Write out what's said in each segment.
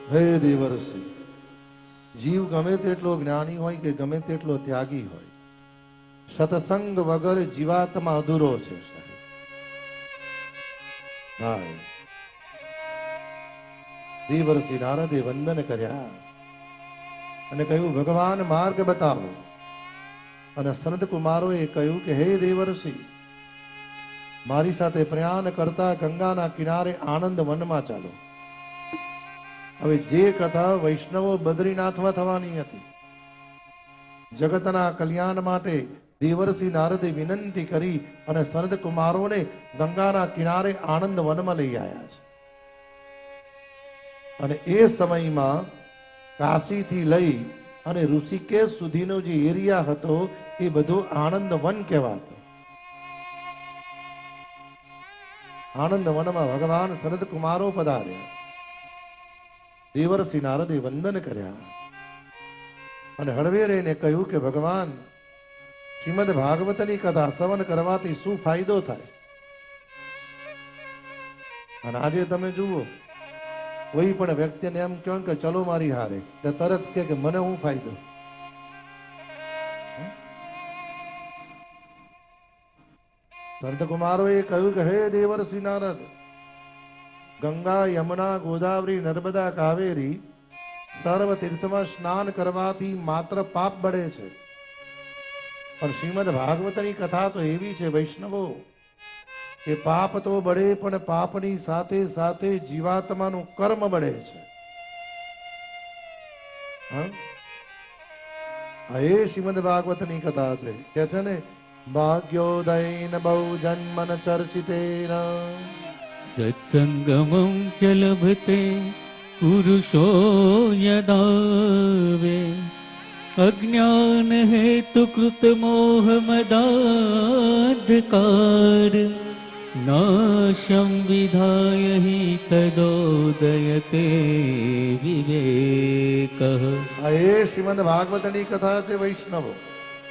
હે દેવર્ષિ, જીવ ગમે તેટલો જ્ઞાની હોય કે ગમે તેટલો ત્યાગી હોય, સત્સંગ વગર જીવાત્મા અધૂરો છે. હા, દેવર્ષિ નારદે વંદન કર્યા અને કહ્યું, ભગવાન માર્ગ બતાવો. અને સનત કુમારોએ કહ્યું કે હે દેવર્ષિ, મારી સાથે પ્રયાણ કરતા ગંગાના કિનારે આનંદ વનમાં ચાલો. હવે જે કથા વૈષ્ણવો બદ્રીનાથમાં થવાની હતી, જગતના કલ્યાણ માટે દેવર્ષિ નારદે વિનંતી કરી અને સનત કુમારોને ગંગાના કિનારે આનંદ વનમાં લઈ આવ્યા છે. અને એ સમયમાં કાશીથી લઈ અને ઋષિકેશ સુધીનો જે એરિયા હતો એ બધો આનંદ વન કહેવાતો. આનંદ વનમાં ભગવાન સનત કુમારો પધાર્યા. દેવર્ષિ નારદે વંદન કર્યા અને હળવે રહીને કહ્યું કે ભગવાન, શ્રીમદ ભાગવતની કથા શ્રવણ કરવાથી શું ફાયદો થાય? અને આજે તમે જુઓ, કોઈ પણ વ્યક્તિને એમ કહો કે ચલો મારી હારે, તો તરત કે મને શું ફાયદો? સંત કુમારોએ કહ્યું કે હે દેવર્ષિ નારદ, ગંગા, યમુના, ગોદાવરી, નર્મદા, કાવેરી સર્વ તીર્થમાં સ્નાન કરવાથી માત્ર પાપ બળે છે. પણ શ્રીમદ ભાગવતની કથા તો એવી છે વૈષ્ણવો, કે પાપ તો બળે પણ પાપની સાથે સાથે જીવાત્માનું કર્મ બળે છે. હા, એ શ્રીમદ ભાગવતની કથા છે. કે છે ને, ભાગ્યોદયન બહુ જન્મન ચર્ચિતેન સત્સંગમં ચ લભતે પુરુષો યદા અજ્ઞાન હેતુ કૃત મોહ મદાધકાર નાશમ વિધાય હિ તદોદયતે વિવેક. આ એ શ્રીમદ ભાગવતની કથા છે વૈષ્ણવો.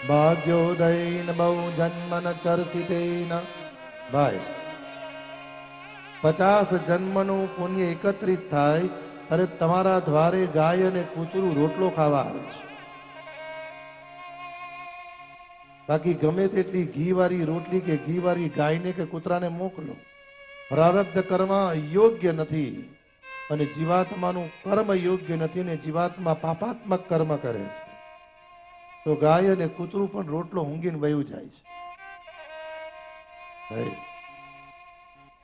ભાગ્યોદયન બહુ જન્મન ચર્ચિતેન. ભાઈ, 50 જન્મનું પુણ્ય એકત્રિત થાય અને તમારા દ્વારે ગાય અને કૂતરું રોટલો ખાવા આવે છે. બાકી ગમે તેટલી ઘીવાળી રોટલી કે ઘીવાળી ગાયને કે કૂતરાને મોકલો, પ્રારબ્ધ કર્મ યોગ્ય નથી અને જીવાત્માનું કર્મ યોગ્ય નથી અને જીવાત્મા પાપાત્મક કર્મ કરે છે, તો ગાય અને કૂતરું પણ રોટલો ઊંઘીને વયું જાય છે.